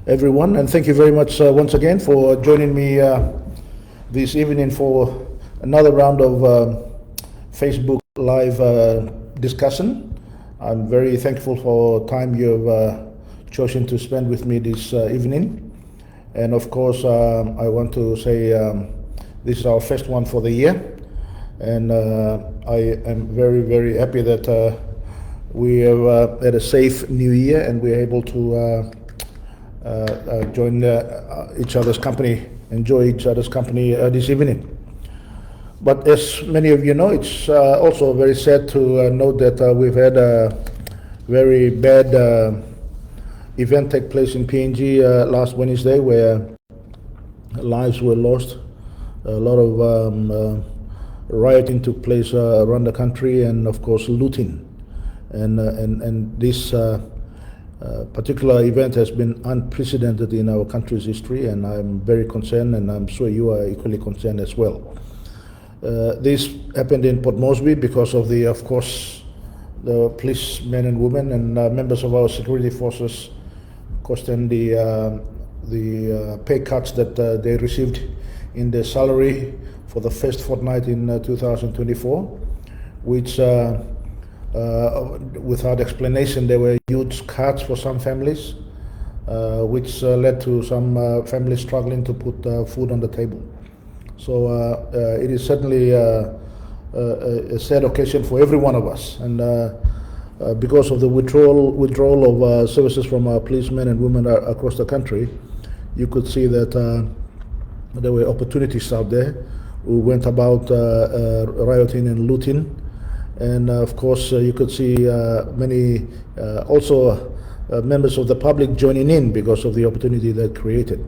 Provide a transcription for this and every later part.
everyone, and thank you very much once again for joining me this evening for another round of Facebook Live discussion. I'm very thankful for time you've chosen to spend with me this evening. And of course, I want to say this is our first one for the year. And I am very, very happy that we have had a safe new year and we're able to join each other's company, enjoy each other's company this evening. But as many of you know, it's also very sad to note that we've had a very bad event take place in PNG last Wednesday, where lives were lost. A lot of rioting took place around the country, and of course looting. And this particular event has been unprecedented in our country's history, and I'm very concerned, and I'm sure you are equally concerned as well. This happened in Port Moresby because of of course, the policemen and women and members of our security forces questioned the pay cuts that they received in their salary for the first fortnight in 2024, which without explanation, there were huge cuts for some families, which led to some families struggling to put food on the table. So it is certainly a sad occasion for every one of us. And because of the withdrawal of services from our policemen and women across the country, you could see that there were opportunities out there who went about rioting and looting. And of course, you could see many also members of the public joining in because of the opportunity that created.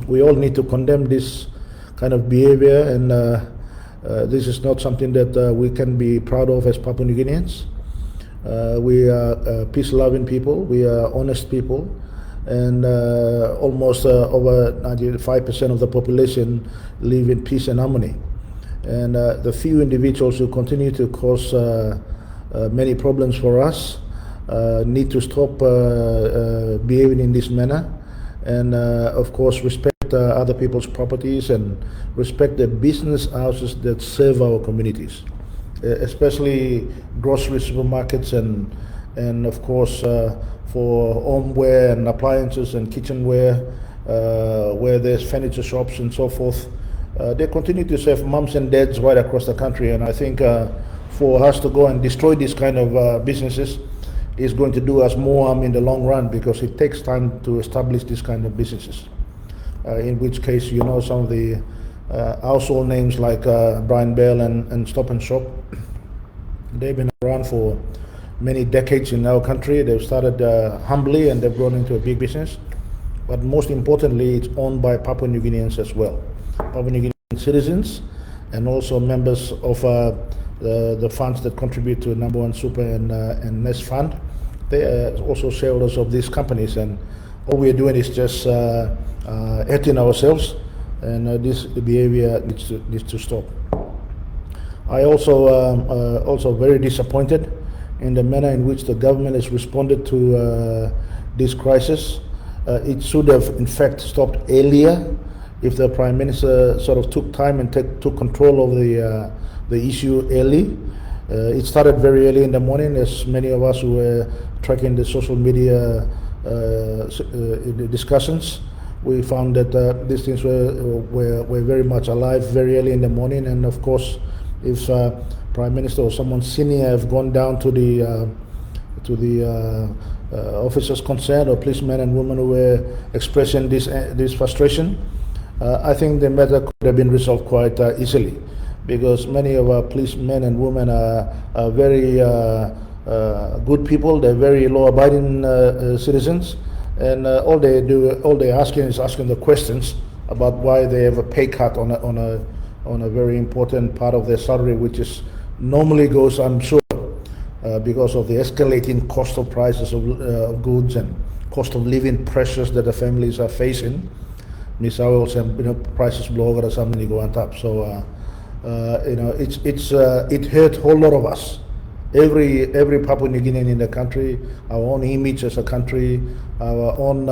We all need to condemn this kind of behavior, and this is not something that we can be proud of as Papua New Guineans. We are peace-loving people, we are honest people, and almost over 95% of the population live in peace and harmony. And the few individuals who continue to cause many problems for us need to stop behaving in this manner, and of course respect other people's properties and respect the business houses that serve our communities, especially grocery supermarkets and of course for homeware and appliances and kitchenware, where there's furniture shops and so forth. They continue to serve mums and dads right across the country, and I think for us to go and destroy these kind of businesses is going to do us more harm in the long run, because it takes time to establish these kind of businesses. In which case, you know, some of the household names like Brian Bell and Stop and Shop, they've been around for many decades in our country. They've started humbly and they've grown into a big business. But most importantly, it's owned by Papua New Guineans as well. Papua New Guinean citizens, and also members of the funds that contribute to Number One Super and Nest Fund. They are also shareholders of these companies, and all we are doing is just hurting ourselves, and this behavior needs to stop. I also very disappointed in the manner in which the government has responded to this crisis. It should have in fact stopped earlier if the Prime Minister sort of took time and took control of the issue early. It started very early in the morning, as many of us who were tracking the social media discussions. We found that these things were very much alive very early in the morning, and of course, if Prime Minister or someone senior have gone down to the officers concerned or policemen and women who were expressing this frustration, I think the matter could have been resolved quite easily, because many of our policemen and women are very good people. They're very law-abiding citizens, and all they're asking is asking the questions about why they have a pay cut on a very important part of their salary, which is normally goes, I'm sure, because of the escalating cost of prices of goods and cost of living pressures that the families are facing. Misaos and prices blow over something go on top. So it hurt a whole lot of us every Papua New Guinean in the country, our own image as a country, our own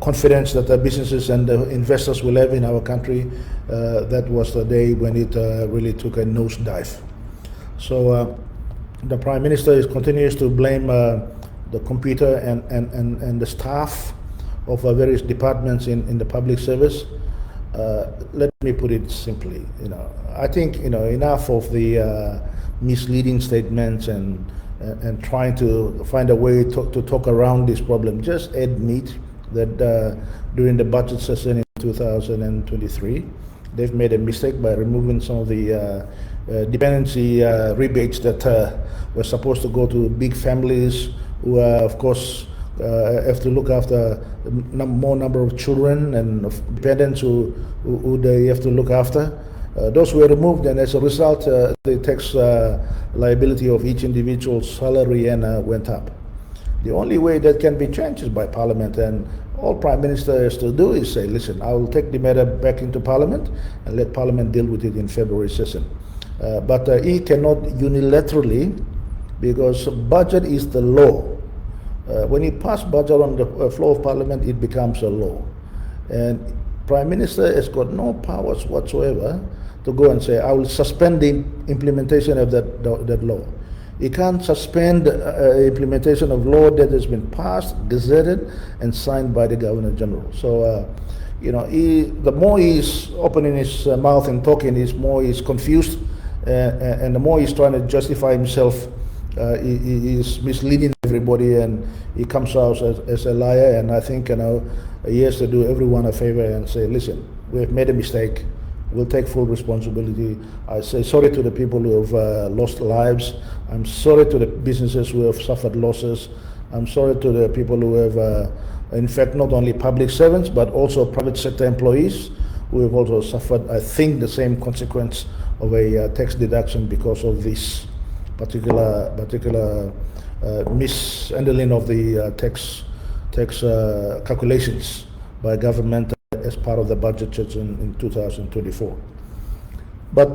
confidence that the businesses and the investors will have in our country. That was the day when it really took a nosedive. So the Prime Minister continues to blame the computer and the staff of various departments in the public service. Let me put it simply. I think enough of the misleading statements and trying to find a way to talk around this problem. Just admit that during the budget session in 2023, they've made a mistake by removing some of the dependency rebates that were supposed to go to big families who, of course, have to look after more number of children and of dependents who they have to look after. Those were removed, and as a result, the tax liability of each individual's salary went up. The only way that can be changed is by Parliament, and all Prime Minister has to do is say, listen, I will take the matter back into Parliament and let Parliament deal with it in February session. But he cannot unilaterally, because budget is the law. When you pass budget on the floor of Parliament, it becomes a law. And Prime Minister has got no powers whatsoever to go and say, I will suspend the implementation of that law. He can't suspend implementation of law that has been passed, gazetted, and signed by the Governor General. So, the more he's opening his mouth and talking, the more he's confused, and the more he's trying to justify himself. He is misleading everybody, and he comes out as a liar. And I think he has to do everyone a favor and say, listen, we have made a mistake. We'll take full responsibility. I say sorry to the people who have lost lives. I'm sorry to the businesses who have suffered losses. I'm sorry to the people who have, in fact, not only public servants, but also private sector employees who have also suffered, I think, the same consequence of a tax deduction because of this particular mishandling of the tax calculations by government as part of the budget in 2024. But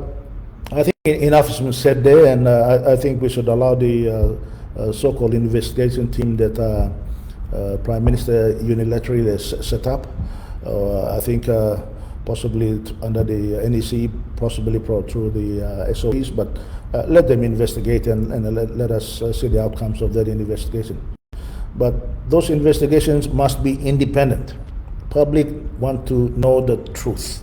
I think enough has been said there, and I think we should allow the so-called investigation team that Prime Minister unilaterally has set up. I think possibly under the NEC, possibly through the SOEs, but let them investigate and let us see the outcomes of that investigation. But those investigations must be independent. Public want to know the truth,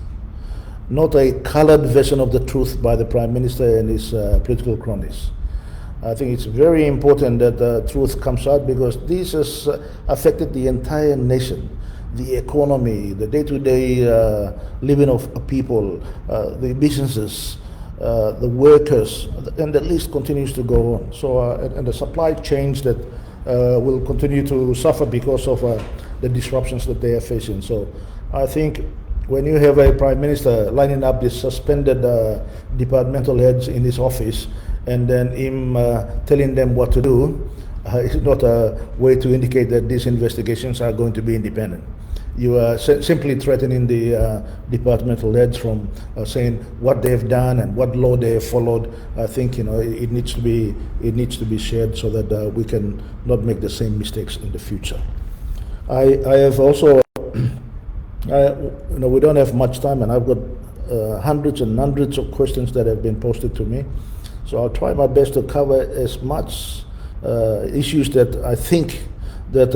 not a colored version of the truth by the Prime Minister and his political cronies. I think it's very important that the truth comes out, because this has affected the entire nation. The economy, the day-to-day living of people, the businesses, the workers, and the list continues to go on. So, and the supply chains that will continue to suffer because of the disruptions that they are facing. So, I think when you have a Prime Minister lining up these suspended departmental heads in his office, and then him telling them what to do, it's not a way to indicate that these investigations are going to be independent. You are simply threatening the departmental heads from saying what they have done and what law they have followed. I think it needs to be shared so that we can not make the same mistakes in the future. I have also, we don't have much time, and I've got hundreds and hundreds of questions that have been posted to me. So I'll try my best to cover as much issues that I think that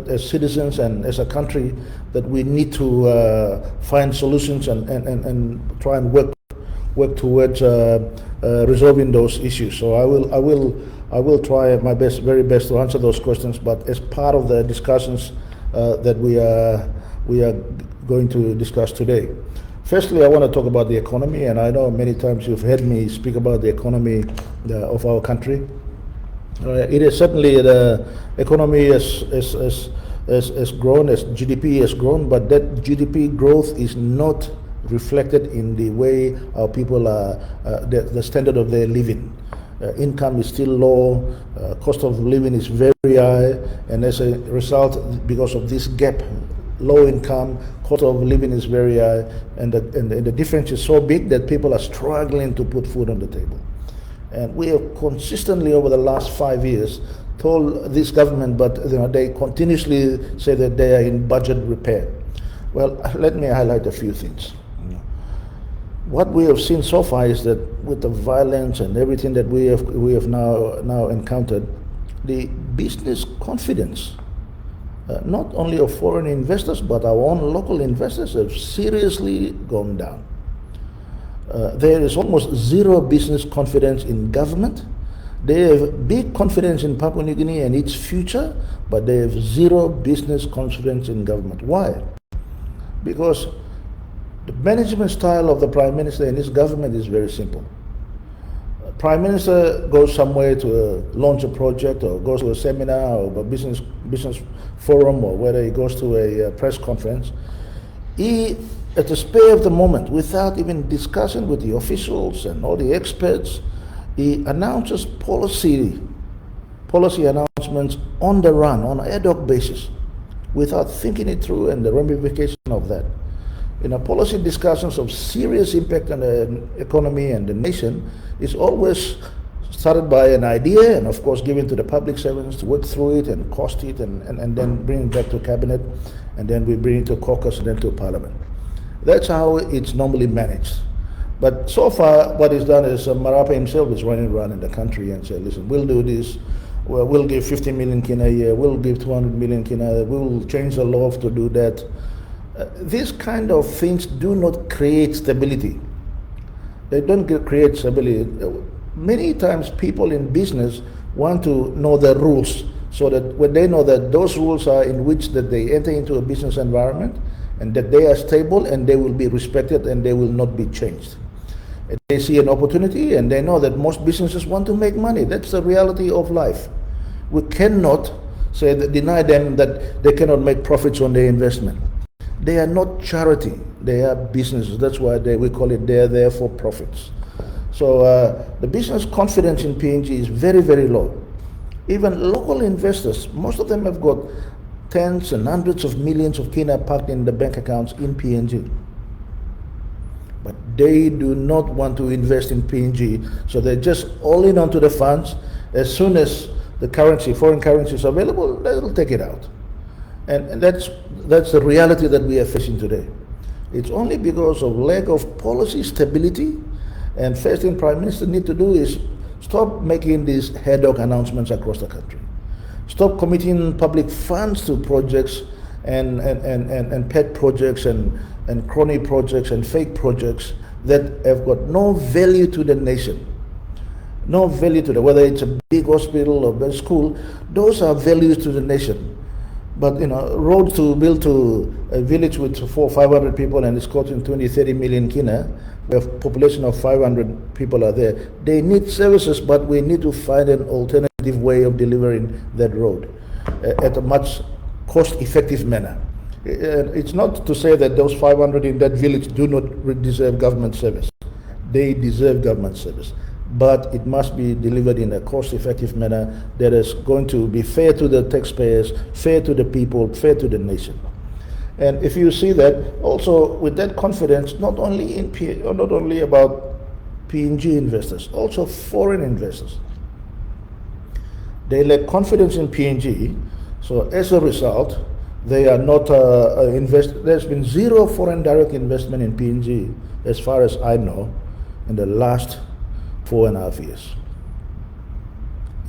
as citizens and as a country that we need to find solutions and try and work towards resolving those issues. So I will try my very best to answer those questions, but as part of the discussions that we are going to discuss today. Firstly, I want to talk about the economy, and I know many times you've heard me speak about the economy of our country. It is certainly the economy has grown, as GDP has grown, but that GDP growth is not reflected in the way our people are, the standard of their living. Income is still low, cost of living is very high, and as a result, because of this gap, low income, cost of living is very high, and the difference is so big that people are struggling to put food on the table. And we have consistently over the last 5 years told this government, but they continuously say that they are in budget repair. Well, let me highlight a few things. What we have seen so far is that with the violence and everything that we have now encountered, the business confidence, not only of foreign investors but our own local investors, have seriously gone down. There is almost zero business confidence in government. They have big confidence in Papua New Guinea and its future, but they have zero business confidence in government. Why? Because the management style of the Prime Minister and his government is very simple. Prime Minister goes somewhere to launch a project, or goes to a seminar or a business forum, or whether he goes to a press conference. He, at the spur of the moment, without even discussing with the officials and all the experts, he announces policy announcements on the run, on an ad hoc basis, without thinking it through and the ramification of that. Policy discussions of serious impact on the economy and the nation is always started by an idea, and of course given to the public servants to work through it and cost it, and then bring it back to cabinet, and then we bring it to caucus and then to parliament. That's how it's normally managed. But so far, what is done is Marapa himself is running around in the country and say, listen, we'll do this, we'll give 50 million Kina a year, we'll give 200 million Kina, we'll change the law to do that. These kind of things do not create stability. They don't create stability. Many times people in business want to know the rules, so that when they know that those rules are in which that they enter into a business environment, and that they are stable and they will be respected and they will not be changed. And they see an opportunity and they know that most businesses want to make money. That's the reality of life. We cannot deny them that they cannot make profits on their investment. They are not charity, they are businesses. That's why we call it they're there for profits. So the business confidence in PNG is very, very low. Even local investors, most of them have got tens and hundreds of millions of Kina parked in the bank accounts in PNG. But they do not want to invest in PNG, so they're just all in onto the funds. As soon as the currency, foreign currency is available, they'll take it out. And that's the reality that we are facing today. It's only because of lack of policy stability, and first thing Prime Minister need to do is stop making these ad hoc announcements across the country. Stop committing public funds to projects and pet projects and crony projects and fake projects that have got no value to the nation. No value to whether it's a big hospital or a school, those are values to the nation. But roads to build to a village with 400 or 500 people and it's costing 20-30 million Kina, we have a population of 500 people are there. They need services, but we need to find an alternative way of delivering that road at a much cost-effective manner. It's not to say that those 500 in that village do not deserve government service. They deserve government service, but it must be delivered in a cost-effective manner that is going to be fair to the taxpayers, fair to the people, fair to the nation. And if you see that, also with that confidence, not only about PNG investors, also foreign investors, they lack confidence in PNG. So as a result, they are not There's been zero foreign direct investment in PNG, as far as I know, in the last 4.5 years.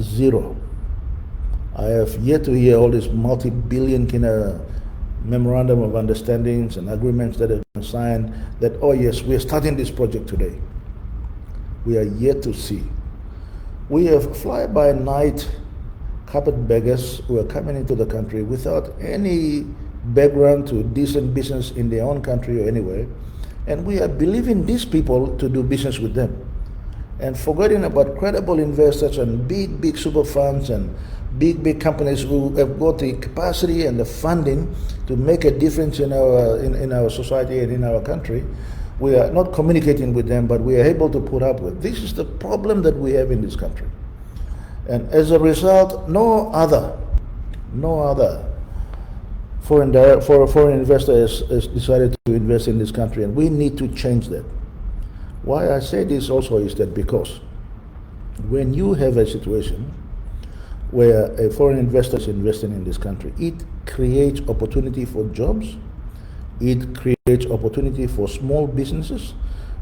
Zero. I have yet to hear all these multi-billion Kina memorandum of understandings and agreements that have been signed that, oh yes, we are starting this project today. We are yet to see. We have fly-by-night carpetbaggers who are coming into the country without any background to decent business in their own country or anywhere, and we are believing these people to do business with them, and forgetting about credible investors and big super funds and big companies who have got the capacity and the funding to make a difference in our society and in our country. We are not communicating with them, but we are able to put up with. This is the problem that we have in this country. And as a result, no other foreign investor has decided to invest in this country, and we need to change that. Why I say this also is that because when you have a situation where a foreign investor is investing in this country, it creates opportunity for jobs, it creates opportunity for small businesses.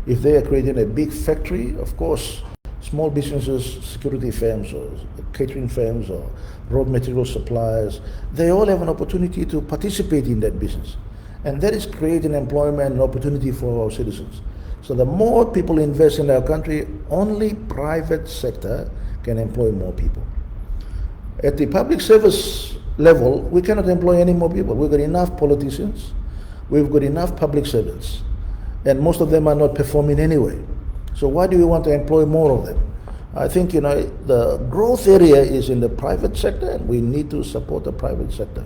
If they are creating a big factory, of course, small businesses, security firms or catering firms or raw material suppliers, they all have an opportunity to participate in that business. And that is creating employment and opportunity for our citizens. So the more people invest in our country, only private sector can employ more people. At the public service level, we cannot employ any more people. We've got enough politicians, we've got enough public servants, and most of them are not performing anyway. So why do we want to employ more of them? I think, the growth area is in the private sector, and we need to support the private sector.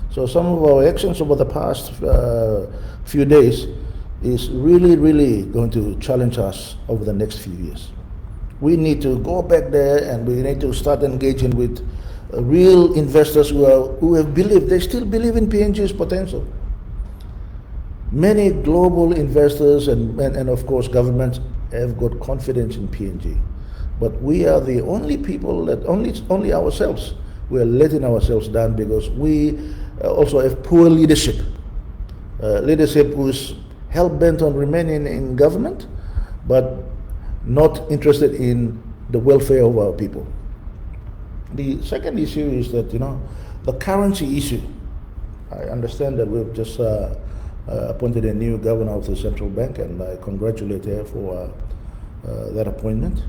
So some of our actions over the past few days is really, really going to challenge us over the next few years. We need to go back there and we need to start engaging with real investors who have believed, they still believe in PNG's potential. Many global investors and of course governments have got confidence in PNG. But we are the only people that only ourselves, we are letting ourselves down because we also have poor leadership. Leadership who's hell-bent on remaining in government, but not interested in the welfare of our people. The second issue is that, the currency issue. I understand that we've just appointed a new governor of the central bank, and I congratulate her for that appointment.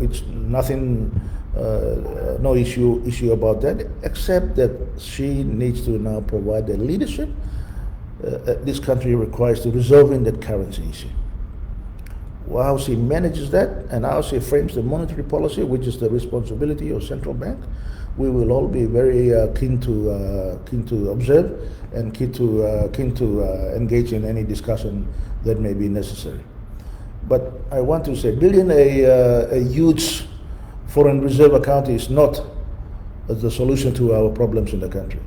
It's nothing, no issue about that, except that she needs to now provide the leadership this country requires to resolving that currency issue. How she manages that and how she frames the monetary policy, which is the responsibility of central bank, we will all be very keen to observe and keen to engage in any discussion that may be necessary. But I want to say, building a huge foreign reserve account is not the solution to our problems in the country.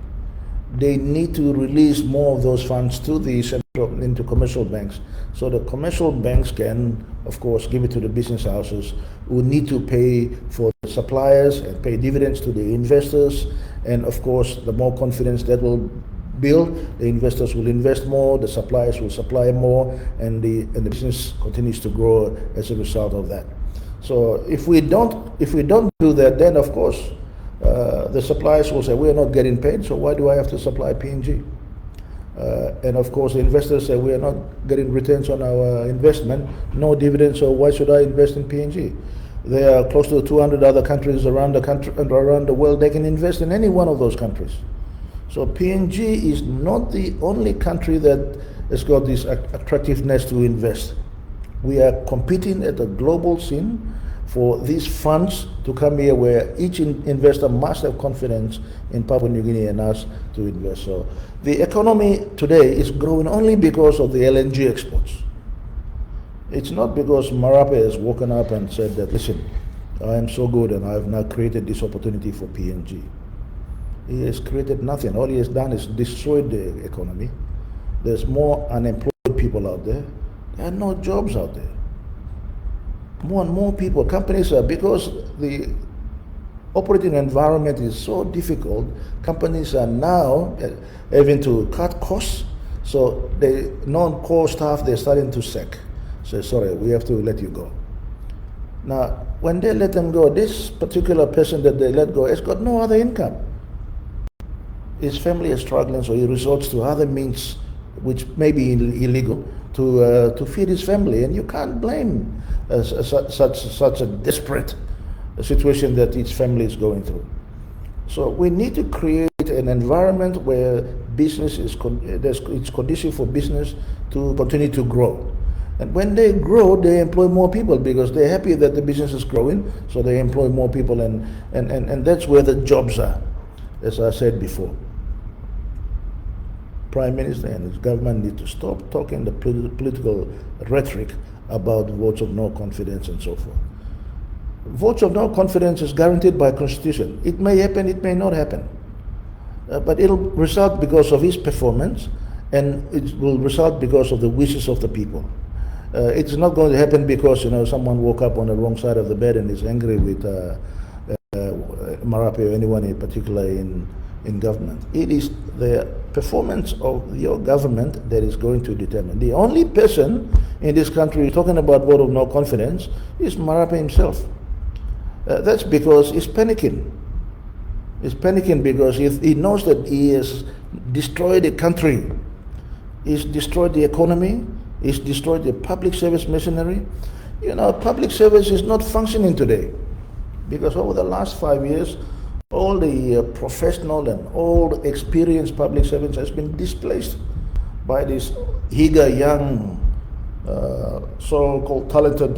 They need to release more of those funds to the central, into commercial banks, so the commercial banks can, of course, give it to the business houses who need to pay for the suppliers and pay dividends to the investors. And of course, the more confidence that will build, the investors will invest more, the suppliers will supply more, and the business continues to grow as a result of that. So if we don't do that, then of course the suppliers will say, we are not getting paid, so why do I have to supply PNG? And of course the investors say, we are not getting returns on our investment, no dividends, so why should I invest in PNG? There are close to 200 other countries around the world. They can invest in any one of those countries. So PNG is not the only country that has got this attractiveness to invest. We are competing at a global scene for these funds to come here, where each investor must have confidence in Papua New Guinea and us to invest. So the economy today is growing only because of the LNG exports. It's not because Marape has woken up and said that, listen, I am so good and I have now created this opportunity for PNG. He has created nothing. All he has done is destroyed the economy. There's more unemployed people out there. There are no jobs out there. More and more people, companies are, because the operating environment is so difficult, companies are now having to cut costs. So the non-core staff, they're starting to sack. Say, sorry, we have to let you go. Now, when they let them go, this particular person that they let go has got no other income. His family is struggling, so he resorts to other means, which may be illegal, to feed his family. And you can't blame such a desperate situation that each family is going through. So we need to create an environment where business it's conducive for business to continue to grow. And when they grow, they employ more people because they're happy that the business is growing, so they employ more people, and that's where the jobs are, as I said before. Prime Minister and his government need to stop talking the political rhetoric about votes of no confidence and so forth. Votes of no confidence is guaranteed by Constitution. It may happen, it may not happen. But it'll result because of his performance, and it will result because of the wishes of the people. It's not going to happen because someone woke up on the wrong side of the bed and is angry with Marape or anyone in particular in government. It is the performance of your government that is going to determine. The only person in this country talking about vote of no confidence is Marape himself. That's because he's panicking. He's panicking because he knows that he has destroyed the country. He's destroyed the economy. He's destroyed the public service machinery. Public service is not functioning today because over the last 5 years, all the professional and all experienced public servants has been displaced by these eager young, so-called talented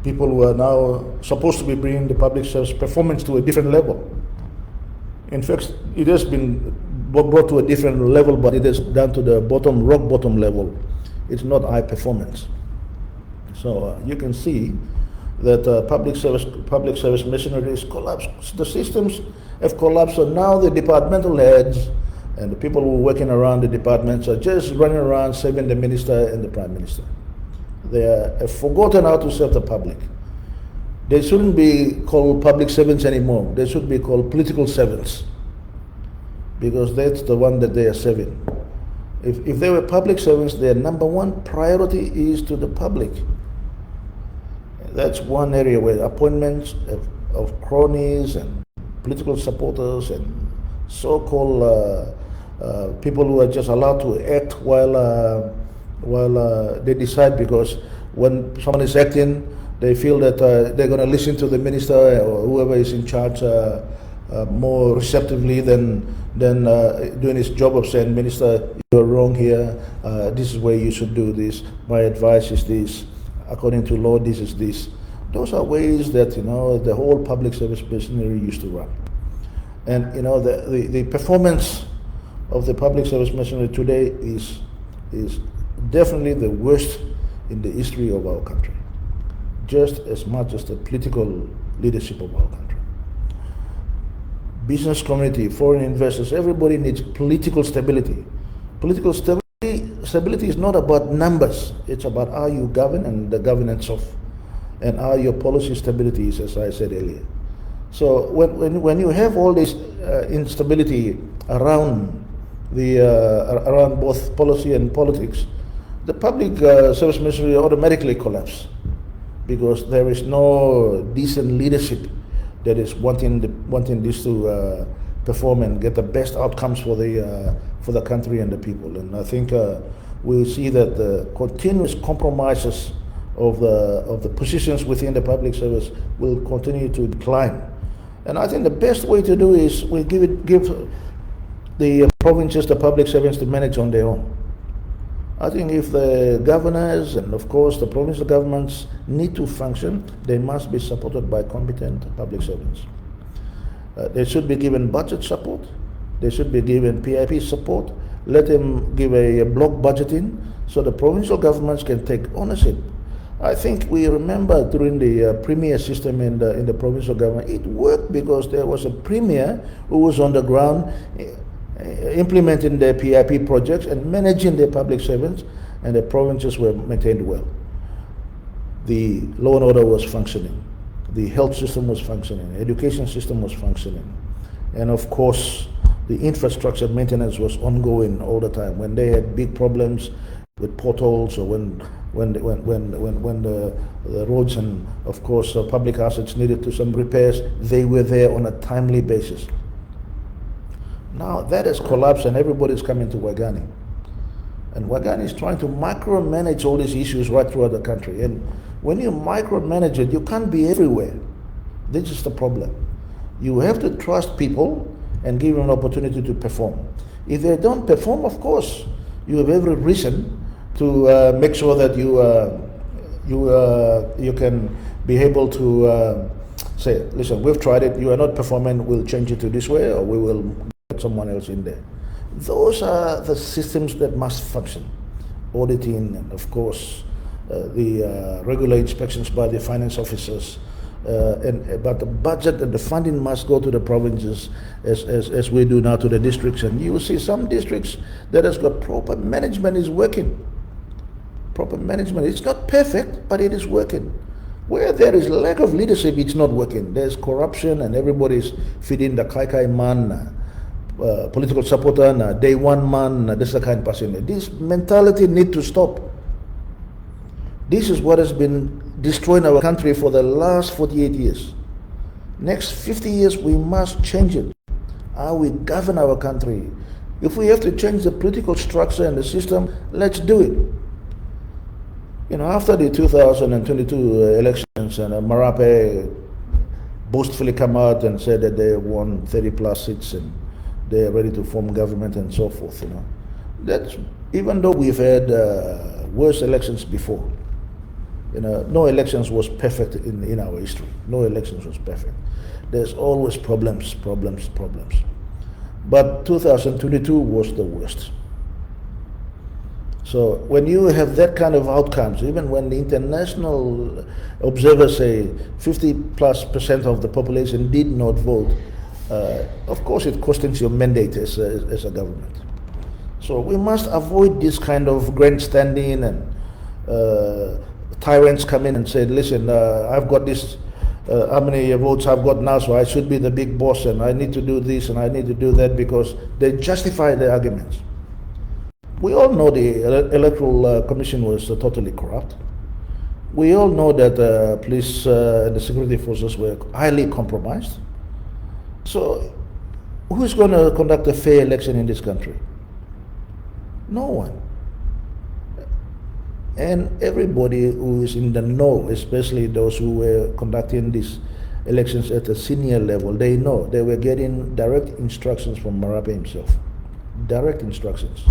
people who are now supposed to be bringing the public service performance to a different level. In fact, it has been brought to a different level, but it is down to the rock bottom level. It's not high performance. So you can see that public service machinery is collapsed. The systems have collapsed, so now the departmental heads and the people who are working around the departments are just running around serving the minister and the prime minister. They have forgotten how to serve the public. They shouldn't be called public servants anymore. They should be called political servants, because that's the one that they are serving. If they were public servants, their number one priority is to the public. That's one area where appointments of cronies and political supporters and so-called people who are just allowed to act while they decide, because when someone is acting, they feel that they're going to listen to the minister or whoever is in charge more receptively than doing his job of saying, Minister, you're wrong here, this is where you should do this, my advice is this, according to law, this is this. Those are ways that the whole public service machinery used to run. And the performance of the public service machinery today is definitely the worst in the history of our country, just as much as the political leadership of our country. Business community, foreign investors, everybody needs political stability. Political stability is not about numbers. It's about how you govern and the governance of, and how your policy stability is, as I said earlier. So when you have all this instability around around both policy and politics, the public service machinery automatically collapse, because there is no decent leadership that is wanting this to perform and get the best outcomes for the country and the people. And I think we'll see that the continuous compromises of the positions within the public service will continue to decline. And I think the best way to do is we give the provinces, the public servants, to manage on their own. I think if the governors and of course the provincial governments need to function, they must be supported by competent public servants. They should be given budget support. They should be given PIP support. Let them give a block budgeting so the provincial governments can take ownership. I think we remember during the premier system in the provincial government, it worked because there was a premier who was on the ground implementing their PIP projects and managing their public servants, and the provinces were maintained well. The law and order was functioning, the health system was functioning, the education system was functioning, and of course the infrastructure maintenance was ongoing all the time. When they had big problems with potholes, or when the roads and of course public assets needed to some repairs, they were there on a timely basis. Now that has collapsed and everybody's coming to Wagani. And Wagani is trying to micromanage all these issues right throughout the country. And when you micromanage it, you can't be everywhere. This is the problem. You have to trust people and give them an opportunity to perform. If they don't perform, of course, you have every reason to make sure that you can be able to say, listen, we've tried it, you are not performing, we'll change it to this way, or we will get someone else in there. Those are the systems that must function. Auditing, and of course the regular inspections by the finance officers, but the budget and the funding must go to the provinces as we do now to the districts. And you will see some districts that has got proper management is working. proper management. It's not perfect, but it is working. Where there is lack of leadership, it's not working. There's corruption and everybody's feeding the kai man, political supporter, day one man, this is the kind of person. This mentality need to stop. This is what has been destroying our country for the last 48 years. Next 50 years, we must change it. How we govern our country. If we have to change the political structure and the system, let's do it. After the 2022 elections, and Marape boastfully come out and said that they won 30 plus seats and they're ready to form government and so forth. That's, even though we've had worse elections before. No elections was perfect in our history. No elections was perfect. There's always problems. But 2022 was the worst. So when you have that kind of outcomes, even when the international observers say 50+% of the population did not vote, of course it questions your mandate as a government. So we must avoid this kind of grandstanding and tyrants come in and say, listen, I've got this, how many votes I've got now, so I should be the big boss and I need to do this and I need to do that, because they justify their arguments. We all know the Electoral Commission was totally corrupt. We all know that the police and the security forces were highly compromised. So who's going to conduct a fair election in this country? No one. And everybody who is in the know, especially those who were conducting these elections at a senior level, they know they were getting direct instructions from Marape himself. Direct instructions.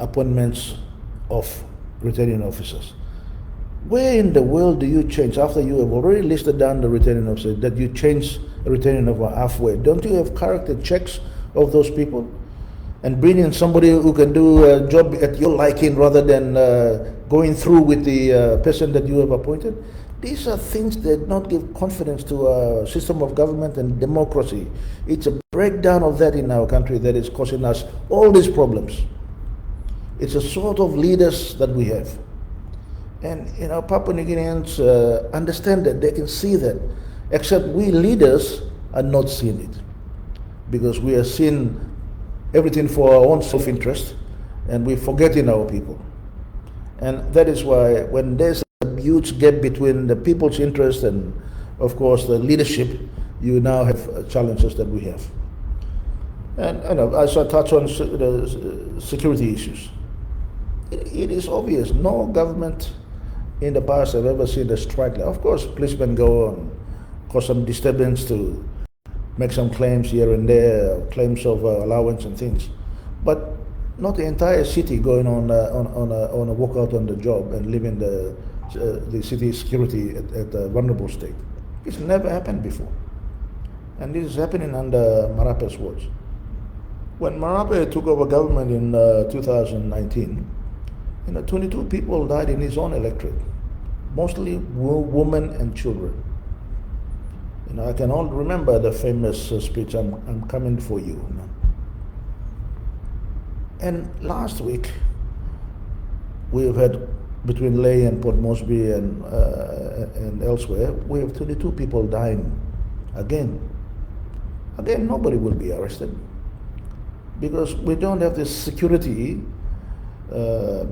Appointments of returning officers. Where in the world do you change, after you have already listed down the returning officers, that you change a returning officer halfway? Don't you have character checks of those people? And bring in somebody who can do a job at your liking rather than going through with the person that you have appointed? These are things that not give confidence to a system of government and democracy. It's a breakdown of that in our country that is causing us all these problems. It's a sort of leaders that we have. And Papua New Guineans understand that, they can see that, except we leaders are not seeing it. Because we are seeing everything for our own self-interest, and we're forgetting our people. And that is why when there's a huge gap between the people's interest and, of course, the leadership, you now have challenges that we have. And as I touch on the security issues, it is obvious no government in the past have ever seen a strike. Of course, policemen go on, cause some disturbance to make some claims here and there, claims of allowance and things, but not the entire city going on a walkout on the job and leaving the city security at a vulnerable state. It's never happened before, and this is happening under Marape's watch. When Marape took over government in 2019, 22 people died in his own electorate, mostly women and children. I can all remember the famous speech, I'm coming for you. And last week, we've had, between Lae and Port Moresby and elsewhere, we have 22 people dying again. Again, nobody will be arrested, because we don't have the security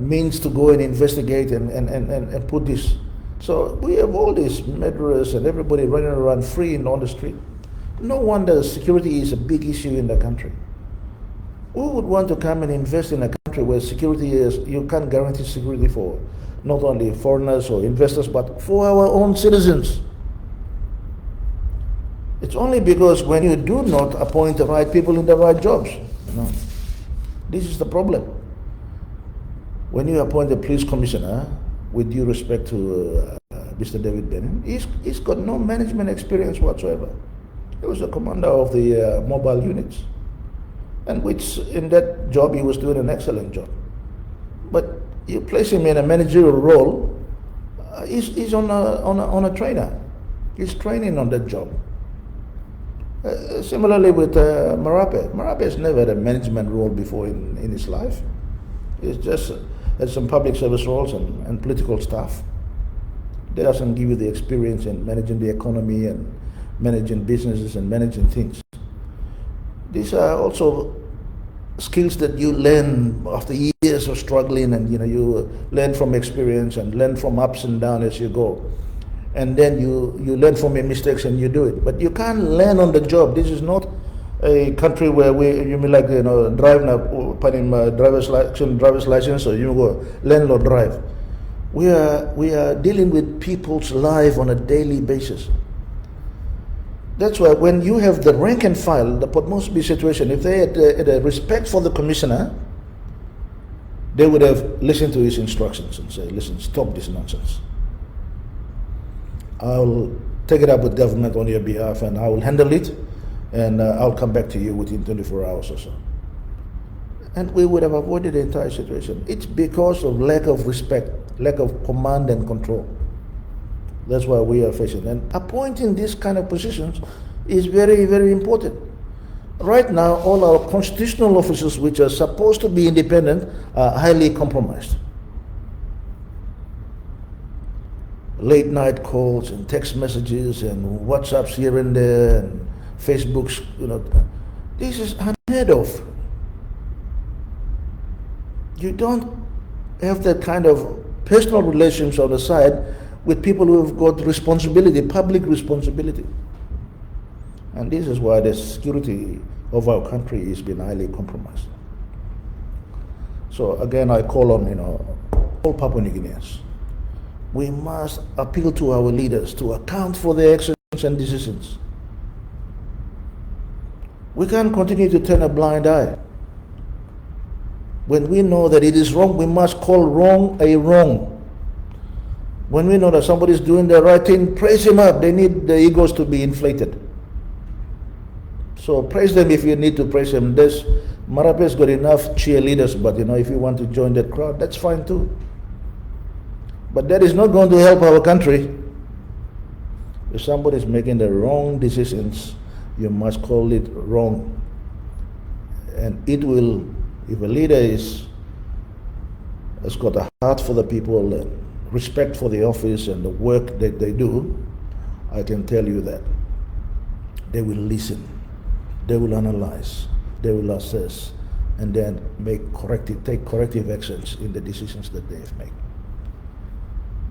means to go and investigate and put this. So we have all these murderers and everybody running around free on the street. No wonder security is a big issue in the country. Who would want to come and invest in a country where security is, you can't guarantee security for not only foreigners or investors, but for our own citizens? It's only because when you do not appoint the right people in the right jobs. This is the problem. When you appoint a police commissioner, with due respect to Mr. David Benin, he's got no management experience whatsoever. He was the commander of the mobile units, and which in that job he was doing an excellent job. But you place him in a managerial role, he's on a trainer. He's training on that job. Similarly with Marape. Marape has never had a management role before in his life. He's just some public service roles and political staff. That doesn't give you the experience in managing the economy and managing businesses and managing things. These are also skills that you learn after years of struggling, and you learn from experience and learn from ups and downs as you go. And then you learn from your mistakes and you do it. But you can't learn on the job. This is not a country where you mean like driving a driver's license, or you go learn or drive. We are dealing with people's life on a daily basis. That's why when you have the rank and file, the Port Moresby situation, if they had a respect for the commissioner, they would have listened to his instructions and say, listen, stop this nonsense. I'll take it up with government on your behalf and I will handle it, and I'll come back to you within 24 hours or so. And we would have avoided the entire situation. It's because of lack of respect, lack of command and control. That's why we are facing. And appointing these kind of positions is very, very important. Right now, all our constitutional officers, which are supposed to be independent, are highly compromised. Late night calls and text messages and WhatsApps here and there and Facebooks, this is unheard of. You don't have that kind of personal relations on the side with people who have got responsibility, public responsibility. And this is why the security of our country has been highly compromised. So again, I call on all Papua New Guineans. We must appeal to our leaders to account for their actions and decisions. We can't continue to turn a blind eye. When we know that it is wrong, we must call wrong a wrong. When we know that somebody is doing the right thing, praise him up. They need the egos to be inflated. So praise them if you need to praise them. Marape's got enough cheerleaders, but if you want to join that crowd, that's fine too. But that is not going to help our country. If somebody is making the wrong decisions, you must call it wrong. And it will, if a leader has got a heart for the people and respect for the office and the work that they do, I can tell you that they will listen, they will analyze, they will assess, and then take corrective actions in the decisions that they have made.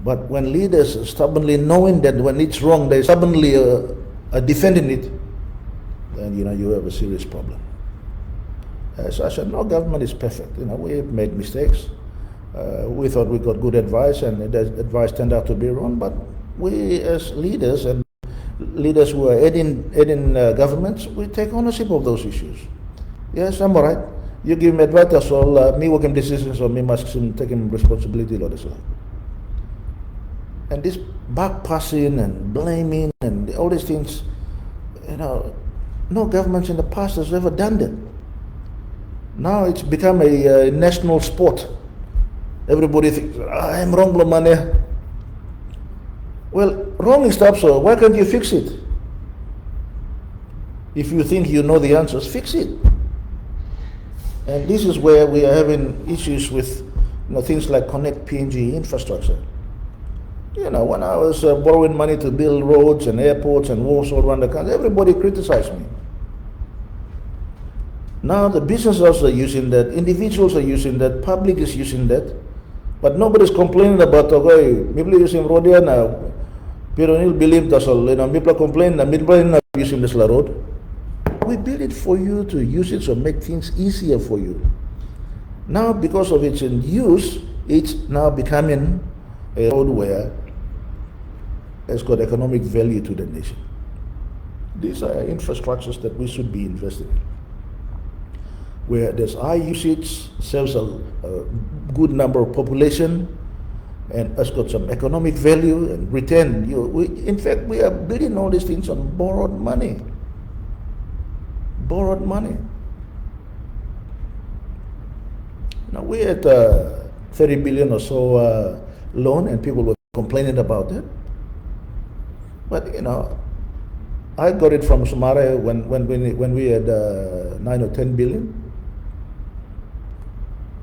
But when leaders are stubbornly knowing that when it's wrong, they stubbornly are defending it, then you have a serious problem. As I said, no government is perfect. We made mistakes. We thought we got good advice, and that advice turned out to be wrong. But we, as leaders and leaders who are heading governments, we take ownership of those issues. Yes, I'm all right. You give me advice, so me working decisions, or me must take responsibility, or this. And this back-passing and blaming and all these things, no governments in the past has ever done that. Now it's become a national sport. Everybody thinks, I'm wrong, Blomane. Well, wrong is up, so why can't you fix it? If you think you know the answers, fix it. And this is where we are having issues with things like Connect PNG infrastructure. When I was borrowing money to build roads and airports and walls all around the country, everybody criticized me. Now the businesses are using that, individuals are using that, public is using that, but nobody's complaining about people using road here now. Pero nil believe that's all. People complain na people not using this road. We build it for you to use it, so make things easier for you. Now because of its in use, it's now becoming a road where it's got economic value to the nation. These are infrastructures that we should be investing in, where there's high usage, serves a good number of population, and has got some economic value and return. In fact, we are building all these things on borrowed money. Borrowed money. Now we had 30 billion or so loan, and people were complaining about it. But I got it from Sumare when we had 9 or 10 billion.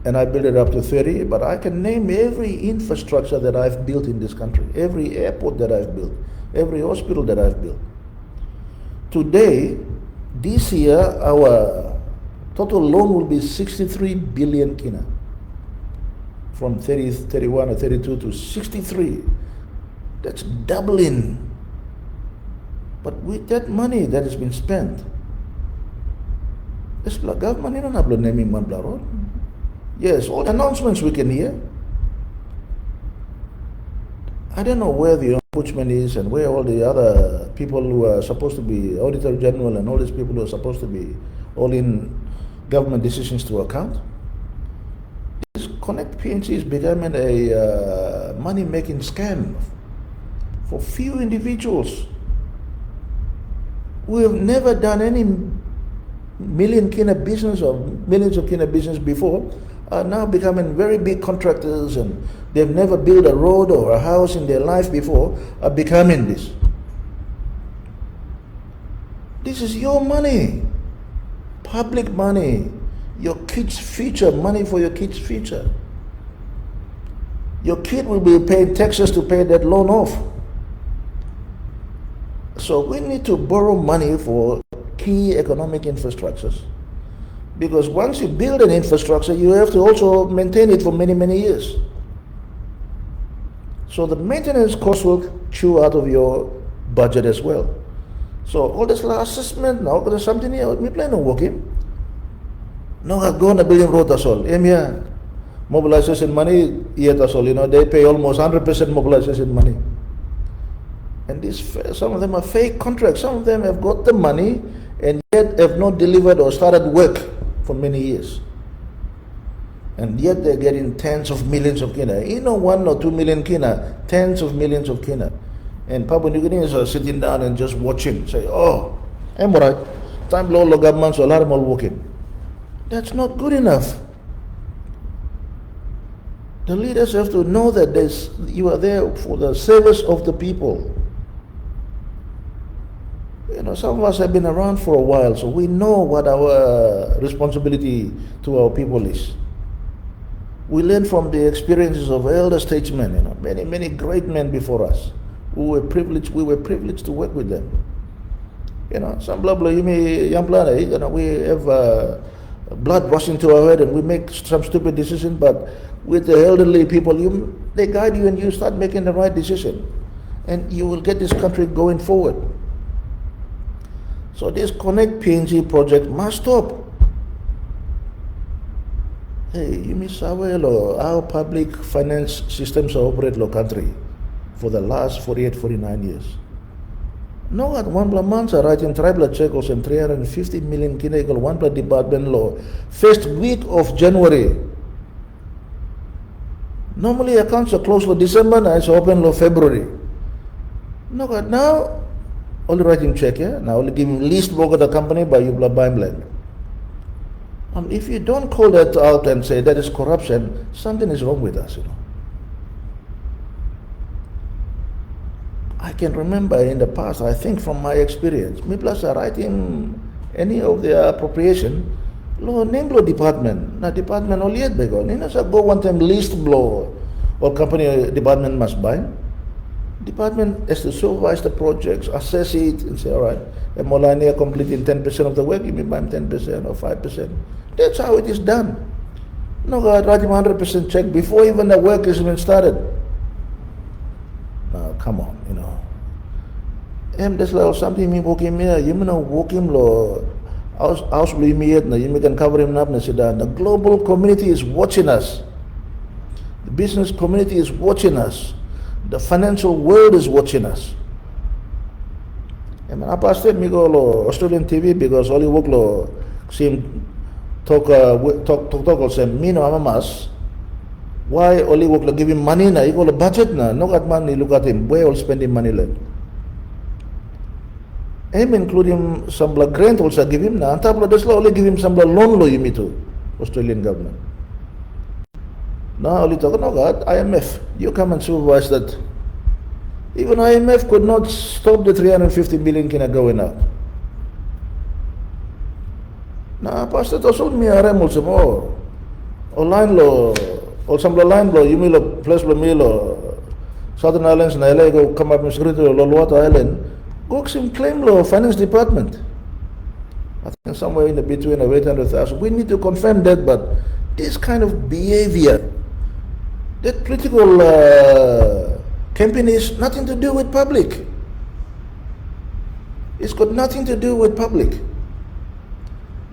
and I built it up to 30, but I can name every infrastructure that I've built in this country, every airport that I've built, every hospital that I've built. Today, this year, our total loan will be 63 billion Kina. From 30, 31 or 32 to 63. That's doubling. But with that money that has been spent, it's like government, you don't have to name one road. Yes, all the announcements we can hear. I don't know where the ombudsman is and where all the other people who are supposed to be Auditor General and all these people who are supposed to be all in government decisions to account. This Connect PNG is becoming a money-making scam for few individuals who have never done any million Kina business or millions of Kina business before, are now becoming very big contractors, and they've never built a road or a house in their life before, are becoming this. This is your money, public money, your kids' future, money for your kids' future. Your kid will be paying taxes to pay that loan off. So we need to borrow money for key economic infrastructures. Because once you build an infrastructure, you have to also maintain it for many, many years. So the maintenance cost will chew out of your budget as well. So all this assessment now, there's something here, we plan on working. No, I'm going to build road as all. Yeah, mobilization money, yet as all, they pay almost 100% mobilization money. And some of them are fake contracts. Some of them have got the money and yet have not delivered or started work for many years. And yet they're getting tens of millions of Kina. 1 or 2 million Kina, tens of millions of Kina. And Papua New Guineans are sitting down and just watching, say, oh, I'm all right. Time low government, so a lot of them are working. That's not good enough. The leaders have to know that you are there for the service of the people. Some of us have been around for a while, so we know what our responsibility to our people is. We learn from the experiences of elder statesmen, many, many great men before us. We were privileged to work with them. Some blah blah, we have blood rushing to our head and we make some stupid decision, but with the elderly people, they guide you and you start making the right decision. And you will get this country going forward. So this Connect PNG project must stop. Hey, you miss our public finance systems are operate in the country for the last 48, 49 years. No, at one month are writing tribal checkers and 350 million Kina equal one department law. First week of January. Normally accounts are closed for December, now it's open for February. No, but now only writing check, yeah? Now only giving least work of the company by you buying land. If you don't call that out and say that is corruption, something is wrong with us, I can remember in the past, I think from my experience, me plus are writing any of the appropriation, name law department, na department only yet bego. Nina sa go one time list blow or company department must buy. Department has to supervise the projects, assess it, and say, all right, Molania completing 10% of the work, you may buy 10% or 5%. That's how it is done. No, write him 100% check before even the work is even started. Now, come on, There's like something me walk him here, you know, walk him lo house blue immediate, you can cover him up and sit down. The global community is watching us. The business community is watching us. The financial world is watching us. I passed it, me go Australian TV because all you work see talk say me no amamas. Why only work give him money na? You go budget na? No got money. Look at him. Where all spending money like? Including some grant also give him na. On top of this, only give him some loan you me to Australian government. Now only talk no God IMF. You come and supervise that. Even IMF could not stop the 350 billion Kina going out. Now Pastor told me also more. Online lo, or some line lo, you mean lo, place lo me lo, Southern Islands na Hela go come up in security lo Luata Island, go sim claim lo finance department. I think somewhere in the between of 800,000. We need to confirm that, but this kind of behavior, that political campaign is nothing to do with public. It's got nothing to do with public.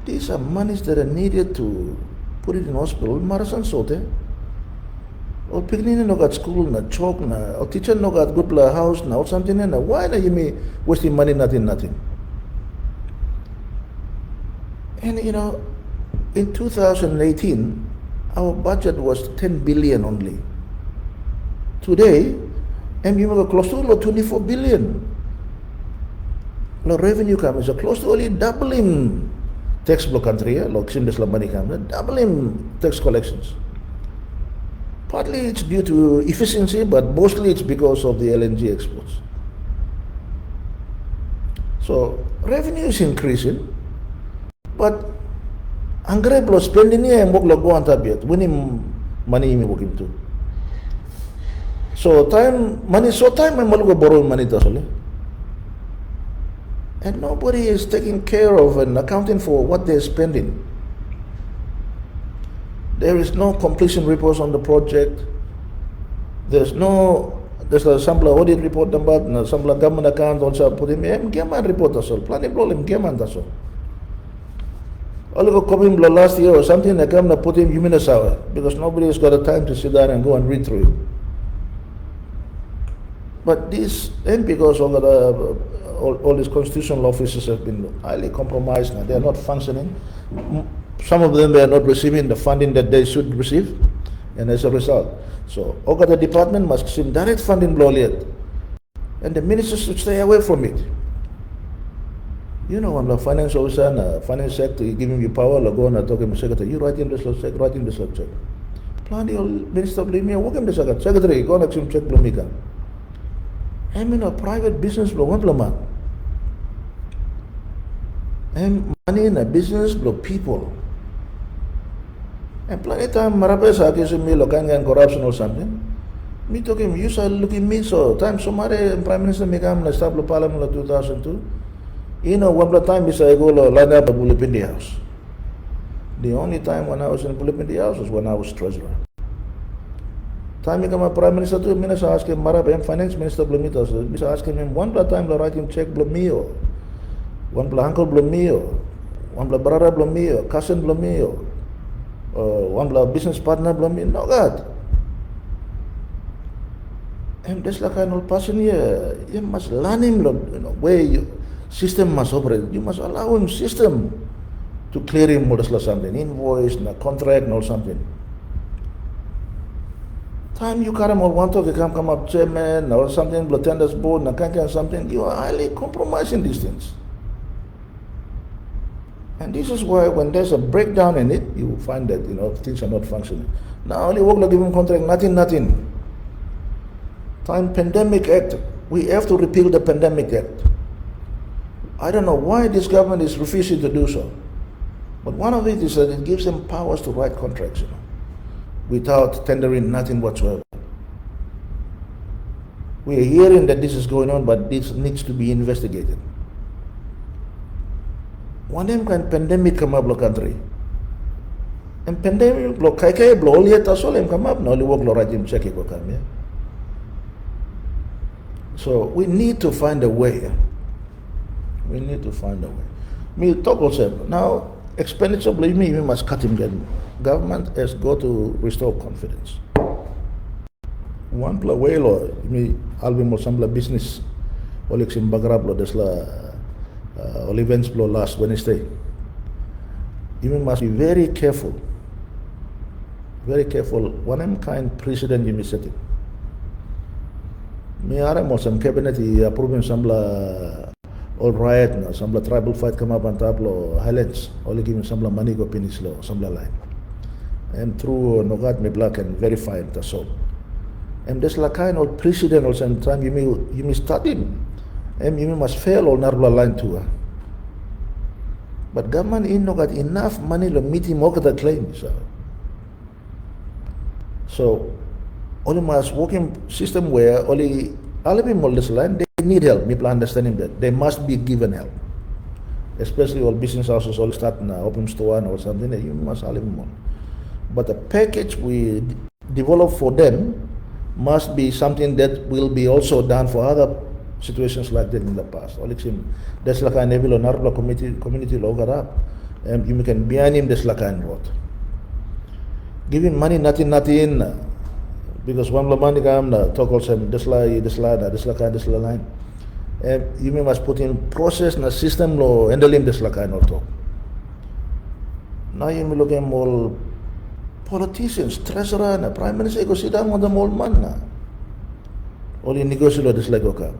These are monies that are needed to put it in hospital. Marasan sote. Or picnic no got school na chalk na. Or teacher no got good house na or something na. Why na you me wasting money nothing? And you know, in 2018, our budget was 10 billion only. Today, we have close to 24 billion. The revenue comes close to only doubling tax block country, like Simdes money comes, doubling tax collections. Partly it's due to efficiency, but mostly it's because of the LNG exports. So revenue is increasing, but angre blo spending niya yung muklo go antabiat, winning money imi working too. So time may malugo borrow money tasole. And nobody is taking care of and accounting for what they're spending. There is no completion reports on the project. There's a sample audit report number, some government account also put in Gaman report as well. Planning problem Gaman as well. All of coming last year or something, I come to put in Huminasawa because nobody has got the time to sit down and go and read through it. But this, and because all these constitutional officers have been highly compromised now, they are not functioning. Some of them are not receiving the funding that they should receive, and as a result, so the department must receive direct funding blow yet, and the ministers should stay away from it. You know, when the finance officer and finance sector giving you power, go and talk to the secretary, you write in this check, write in this check. Plan your minister of me, work in the secretary, go and check Blumika. I mean, a private business blow one man. And money in a business blow people. And plenty time Marapesa gives me local and corruption or something. Me talking, you shall look at me so time somebody Prime Minister Megam na stable Parliament 2002. You know, one time is I go line up a bullet in the house. The only time when I was in bullet in the house was when I was treasurer. Time you come a Prime Minister to Minister ask him Marab Finance Minister Blumito, Mr. asking him one time to write him check Blumio, one uncle Blumio, one brother Blumio, cousin Blumio, one business partner Blumio, no God. And that's like an old person here. You must learn him, you know, where you system must operate. You must allow him system to clear him or something, invoice, contract or something. Time you carry more one talk, you can come up chairman or something, tenders board, something, you are highly compromising these things. And this is why when there's a breakdown in it, you find that, you know, things are not functioning. Now only work like giving contract, nothing. Time Pandemic Act, we have to repeal the Pandemic Act. I don't know why this government is refusing to do so. But one of it is that it gives them powers to write contracts, you know, without tendering nothing whatsoever. We are hearing that this is going on, but this needs to be investigated. One time can pandemic come up in the country. And pandemic block kai blow all yet as well come up, no only work right in check it come here. So we need to find a way. We need to find a way. Me talk also now expenditure believe me, we must cut him again. Government has got to restore confidence. One play well or me album or some business Olex in Bagrab lo desla all events blow last Wednesday. You must be very careful. Very careful. One kind president you may set it. Me are mo some cabinet approving some all riot na some tribal fight come up on top lo highlights only giving some money go finish lo some line. And through Nogat me black and verify it so. And there's like kind of president also in time you may start him. And you must fail or narrow line to her. But government in no got enough money to meet him over the claim. So So only mas working system where only all of them all this land they need help. People understanding that they must be given help. Especially all business houses all start now open store or something, you must all of them all. But the package we develop for them must be something that will be also done for other situations like that in the past. There's like a level on our community logo up. And you can behind him there's like a road. Giving money nothing because one money come talk also this line. And you must put in process na system lo handling this like I not talk. Now you look at all politicians, treasurer, na prime minister, go sit down on the old man na. Only negotiate this like okay.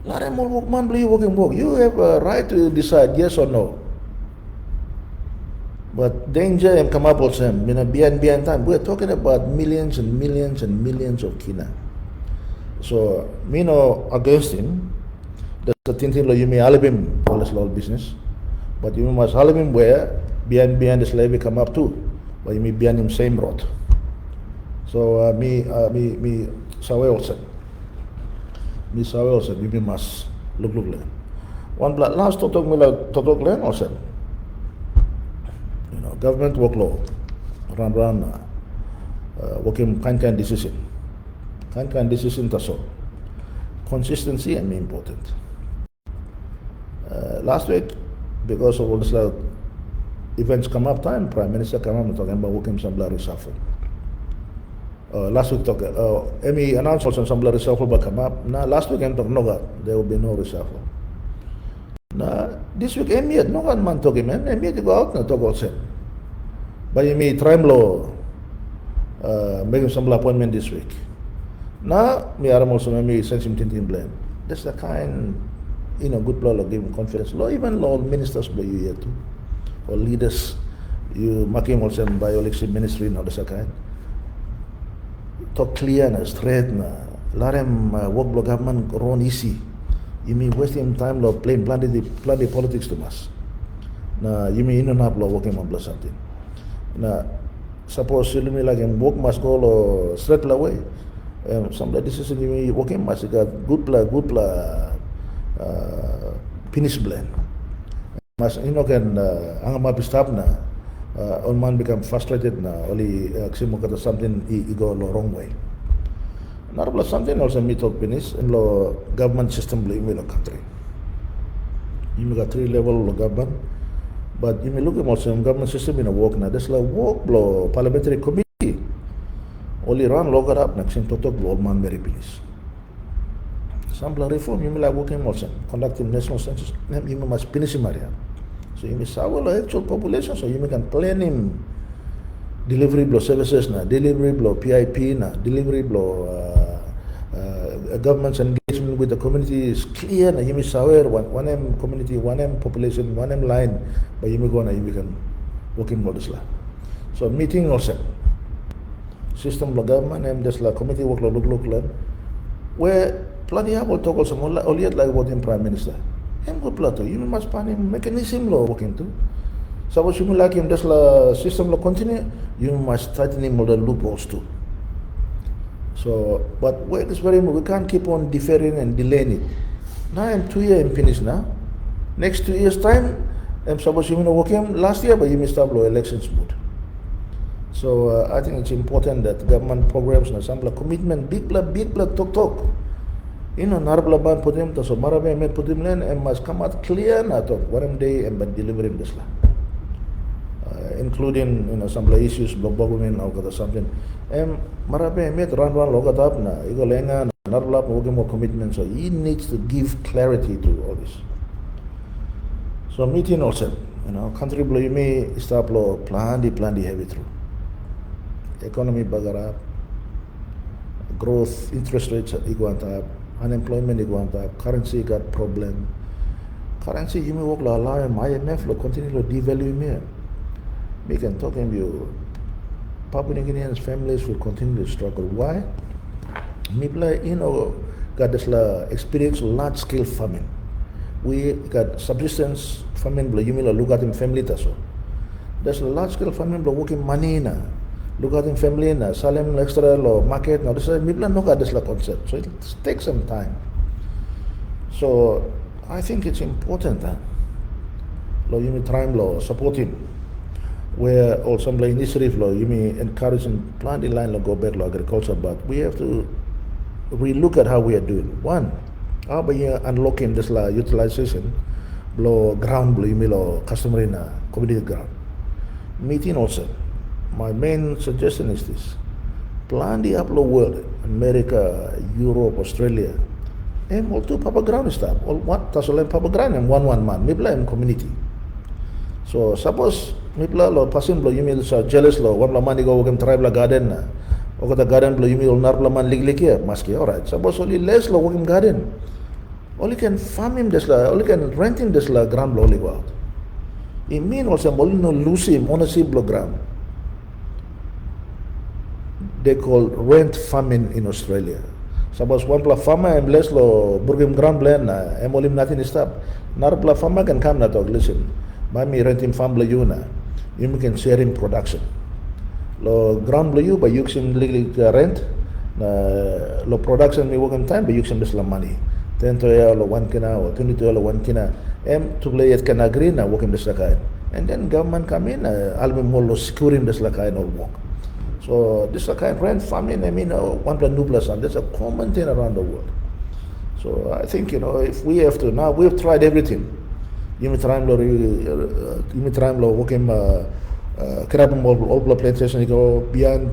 Let them all work man, believe working work. You have a right to decide yes or no. But danger and come up also, behind time. We're talking about millions and millions and millions of Kina. So, me no against him. That's the thing you may halve him all this law business. But you must halve him where behind this levy come up too. But you may behind him same road. So me sawe also. We must look land. One blood last totok land also. You know, government work law. Run working kind decision. Kind decision taso. Consistency and important. Last week, because of all this events come up time, Prime Minister come up and talking about working some reshuffle. Last week talk Emmy announced also some reshuffle but come up. Now last week I'm talking no there will be no reshuffle. Now this week Emmy no one man talking man Emmy to go out na talk also. But Emmy try making some appointment this week. Now me are also maybe sense him tintin blame. That's the kind good law give him confidence. Law even law ministers blow you here too. Or leaders you make him also by election ministry now that's the kind. Talk clear na straight na. Let him work blow government run easy. You mean wasting time law playing bloody politics to us. Na you mean not law working on something. Na suppose you mean like him work must go law straight away. Some decision you mean working must got good finish blend. Mas can ang mapistap na on man become frustrated na only mo kata something go the wrong way. Narabla something also me talk finish in lo government system lo imi lo country. You got 3 level of government, but you may look at also government system in a work na there's work lo parliamentary committee only run logar up naksim totok lo man very finish. Some reform you may working also conducting national census you must finish him area. So you may say well actual population so you can plan him delivery blow services na delivery blow PIP na delivery blow government's engagement with the community is clear na you may say one M community, one M population, one M line but you may go na you can working blow this la. So meeting also system blow government and this la committee work look where plenty of talk also only like what in Prime Minister. Him go plato, you must find him mechanism law working too. Suppose you like him, this la system law continue, you must tighten him all the loopholes too. So, but wait, it's very we can't keep on deferring and delaying it. Now I'm 2 years in finish now. Next 2 years time, I'm suppose you work him last year, but you missed up law elections mood. So I think it's important that government programs na some commitment, big blood talk. Narbla ban put him to so marabe met put him len and must come out clear na talk one day and but delivering this la. Including some issues government or something. Marabe met run logat up na igo lenga narbla working more commitment so he needs to give clarity to all this. So meeting also, country blow you may stop law plan the heavy through. Economy bagara growth interest rates equal up. Unemployment iguanta, currency got problem. Currency you may work la IMF lo continue to devalue me. We can talk him you Papua New Guineans families will continue to struggle. Why? People got this experience large scale famine. We got subsistence famine you may look at him family taso. There's a large scale famine working money na. look at in family na Salem extra lo market na this mibla no ka this la concept. So it takes some time. So I think it's important that lo you may try lo support him. Where also some initiative lo you may encourage him plant in line lo go back lo agriculture, but we have to relook at how we are doing. One, how by unlocking this la utilization lo ground lo you may lo customer in community ground. Meeting also. My main suggestion is this: plan the upload world, America, Europe, Australia, and all two papa ground stuff. All what tasolen papa ground and one man. Maybe in community. So suppose maybe lo passing lo you mean so jealous lo one money go work tribe la garden na. O kata garden lo you mean nar la man lig ya maski. Alright. Suppose only less lo work garden. Only can farm him this la. Only can rent him this la ground lo only go out. It mean also only no lose him ownership lo ground. They call rent farming in Australia. Suppose one pla farmer and bless lo burgim ground plan na emolim natin stop. Nar pla farmer can come na talk listen. By me renting farm la you na. You can share in production. Lo ground la you by you can rent lo production me work in time by you can this la money. 10 to lo 1 kina or 20 to lo 1 kina. To play it can agree na work in this la kind. And then government come in album more lo securing this la kind or work. So this is a kind of rent farming. I mean, one plus new plus one. That's a common thing around the world. So I think if we have to now, we've tried everything. You may try lo working kerapin all plantation. You go beyond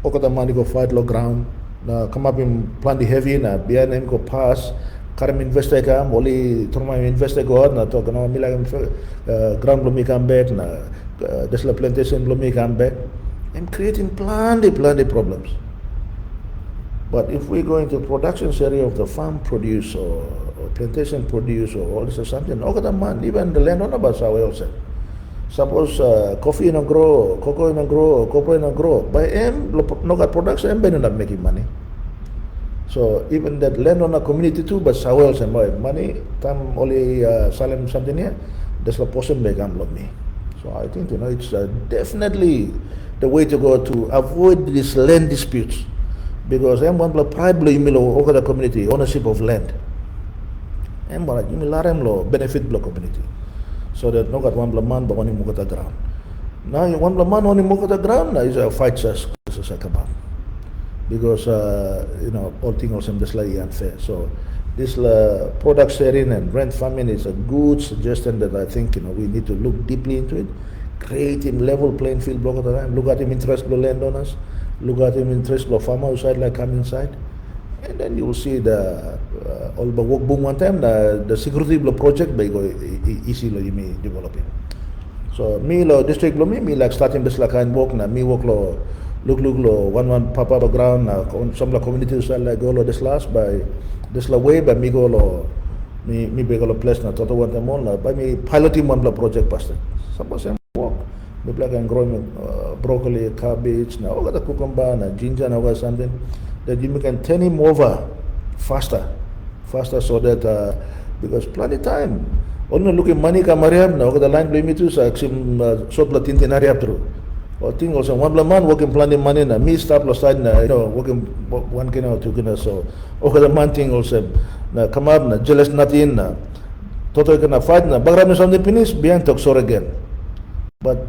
okata money go fight low ground. Come up in plant the heavy na beyond them go pass. Karam investe ka moli turma investe go na to kana mila ground lo mi come back na this la plantation lo mi come back. I'm creating plenty problems. But if we go into production area of the farm produce or plantation produce or all this or something, man, even the landowner about how also. Suppose coffee in a grow, cocoa in a grow, copper in a grow. By no got production, I'm not making money. So even that landowner community too, but how else am I money? Tam only Salem something here. That's the person become love me. So I think it's definitely the way to go to avoid these land disputes, because I'm one pride blow over the community ownership of land. I'm one law benefit block community, so that no got one man but one mukata ground. Now you one man only mukata ground is a fight just about, because all things also just like unfair. So this product sharing and rent farming is a good suggestion that I think we need to look deeply into it. Create him level playing field block at the time. Look at him interest blow landowners. Look at him interest blow farmer outside like come inside, and then you will see the all the work boom one time the security blow project by go easy lo you may developing. So me lo district lo me like starting this like kind work na me work lo look lo one papa ground na some la community side like go lo this last by this la way by me go lo me be go lo place na toto one time on by me piloting one project pastor. Suppose work. We can grow broccoli, cabbage, now the cucumber, ginger, now something that you can turn him over faster, so that because plenty time. Only looking money kamariam now the line blame me too, so I'm so platin tinari up through. Or thing also one man working planting money na me stop side na working 1 kina or 2 kina so okay the man thing also na come up na jealous natin na toto kana fight na bagram something finish behind talk sorry again. But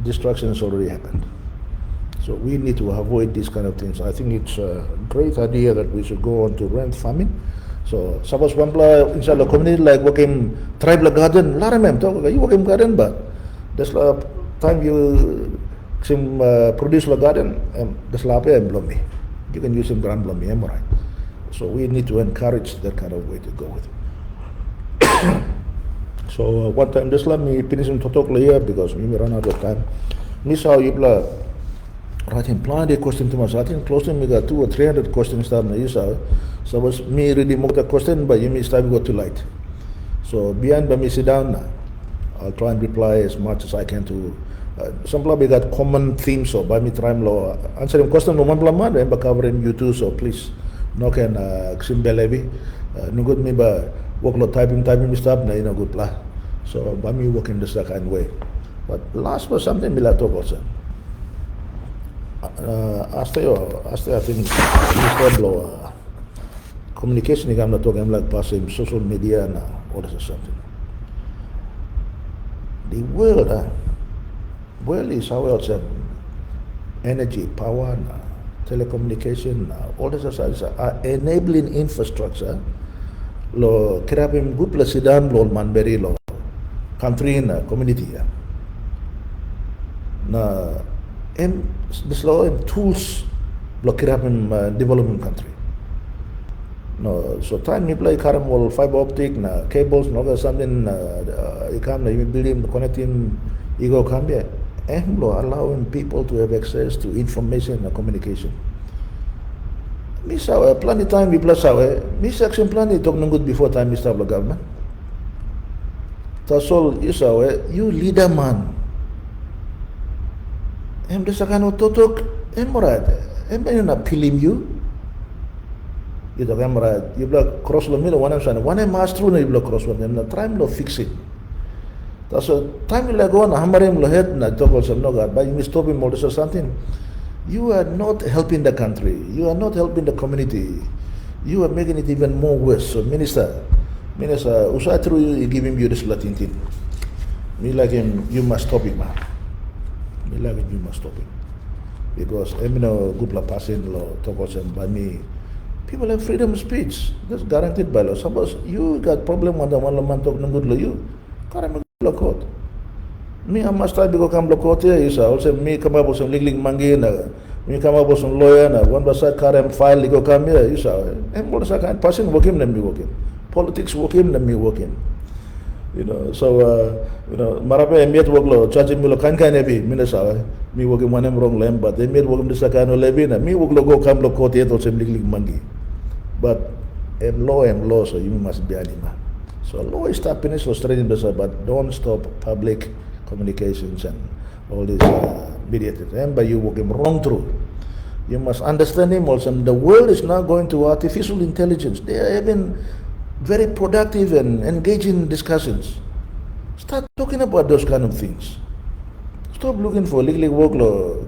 destruction has already happened. So we need to avoid these kind of things. I think it's a great idea that we should go on to rent farming. So suppose one inshallah community like working tribal garden, lot of them talk you working garden, but there's a time you produce a garden and there's a blow me. You can use some ground blow me, right? So we need to encourage that kind of way to go with it. So one time just let me finish in talk here because we may run out of time. Miss how you writing plenty of questions to myself. I think close to me got 200 or 300 questions that you saw. So was me really more the question, but you may start go too late. So beyond by me sit down now. I'll try and reply as much as I can to some probably got common themes, so by me try to answer question no one man and covering you too, so please no can ximbelevi no good me ba workload typing stuff na good plan. So by me working this kind of way. But last was something bila talk also. Aste I think Mr. Blow communication I'm not talking like passing social media na or something. The world is how else energy, power, telecommunication, all this are enabling infrastructure. Lo kirapim good plasidan lo manberi lo country na community ya. Na this law tools lo kirapim development country. No, so time we play karam wall fiber optic na cables no something ikam na building connecting ego kambia. Lo allowing people to have access to information and communication. Misawe plan time we plus awe mis action plan it talk no good before time we start the government. That's all isawe you leader man. Desa kanu totok morad. Bayo na pilim you. Ito kamera you block cross lo milo one mas through na you block cross one na try lo fix it. That's a time like go na hamarim lo head na toko some no god by you stop him or something. You are not helping the country. You are not helping the community. You are making it even more worse. So minister, usai through you giving you this Latin thing. Me like him, you must stop it, man. Me like him, you must stop it. Because good la passing law talk by me. People have freedom of speech. That's guaranteed by law. Suppose you got problem when the one man talk no good law you. Can't make court. Me I must try to come to court here. Is also me come up with some legal mangi na. Me come up with some lawyer na. One beside karem file go come here. Is and what is that kind passing working them me working. Politics working them me working. So marape emiet work lo charging me lo kan ebi. Me sa me working one wrong lem but emiet working this kind of levi na. Me work lo go come to court here to some legal mangi. But law so you must be anima. So law is stopping it so straight in the but don't stop public communications and all these mediators. Remember, you working wrong through. You must understand him also. The world is now going to artificial intelligence. They are having very productive and engaging discussions. Start talking about those kind of things. Stop looking for legal work.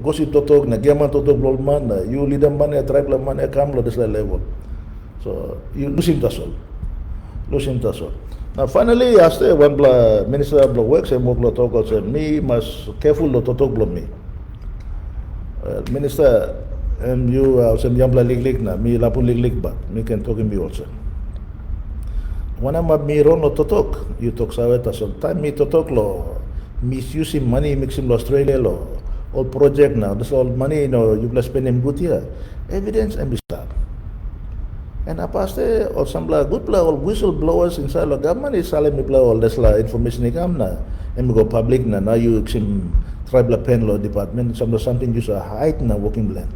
Go see totok na gaman totok man na you leader man ya tribe man ya kam lo this level. So you losing tasol. Now finally, after one minister of works and more talk said me must careful to talk me. Minister and you some yambla lig na me lapu lig but me can talk me also. When I'm me wrong to talk, you talk saweta so time me to talk lo misusing money mixing Australia lo all project now this all money you plus spending good here evidence and be start. And apaste or some good all whistleblowers inside the government is saling me all this information ikam na and go public na now you sim tribal pen law department something you hide na working plan.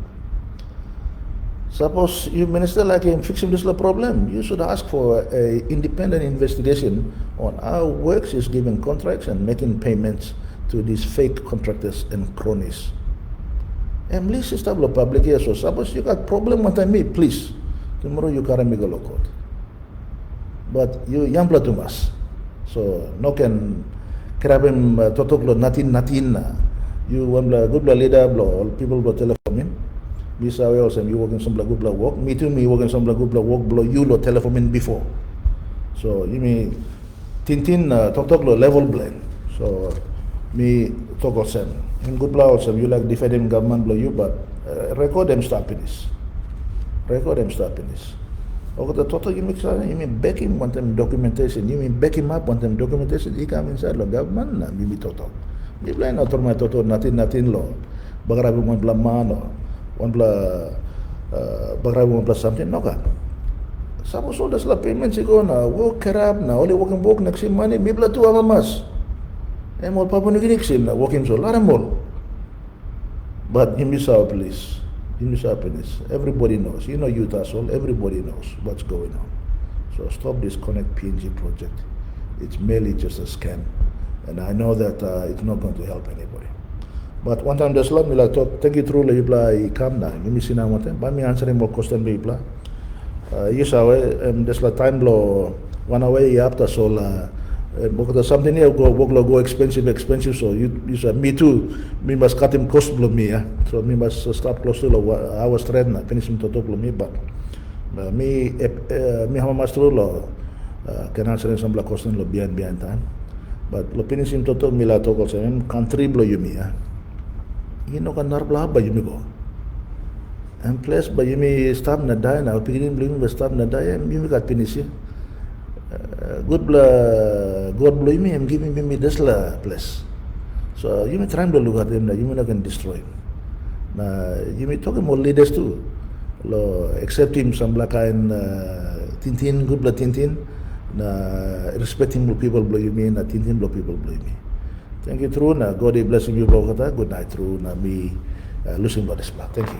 Suppose you minister like him fixing this problem, you should ask for a independent investigation on how works is giving contracts and making payments to these fake contractors and cronies. And please establish public here. So suppose you got problem with me, please. Tomorrow you can't make a court. But you yampla to us. So no can krabem totoklo natin na. You want good leader all people go telephone him. Bisa also you working some good work. Me too me working some good work blow you lo telephone before. So you mean tintin totoklo level blend. So me talk also. In good also you like defending government blow you but record them stopping this. Okay, the total you mean back him want them documentation. You mean back him up want them documentation. He come inside the government na bibi total. Di blind autor my total natin law. Bagarabi mo bla mano. One bla bagarabi mo bla something no ka. Suppose all this la payments go na work kerab na only working book next money bibla tu amamas. Emol Papua New Guinea na working so laramol. But you miss out please. In this happiness, everybody knows. You know youth asshole, everybody knows what's going on. So stop this Connect PNG project. It's merely just a scam. And I know that it's not going to help anybody. But one time there's lot me like talk, take it through la yipla come na. You miss na what by me answering more question be yipla. Yes, there's la time lo one away after so la Because something here go expensive. So you say me too. Me must cut him cost below me. So me must start close to I was threatened. Finish him to below me, but me hama master lo kena sering sambla cost lo bian time. But lo finish him to me la toko sa country below you me. You know kan narbla ba you me go. And plus ba you me stop na die na pikirin below me stop na die you me kat finish ya. God bless me and giving me this place. So you may try to look at them, you may not can destroy him. You may talk about leaders too. Accept him some black and Tintin, good blood Tintin. Respect him, people blow you me, and Tintin blow people blow me. Thank you, true. God bless you, good night, true. Me losing God is black. Thank you.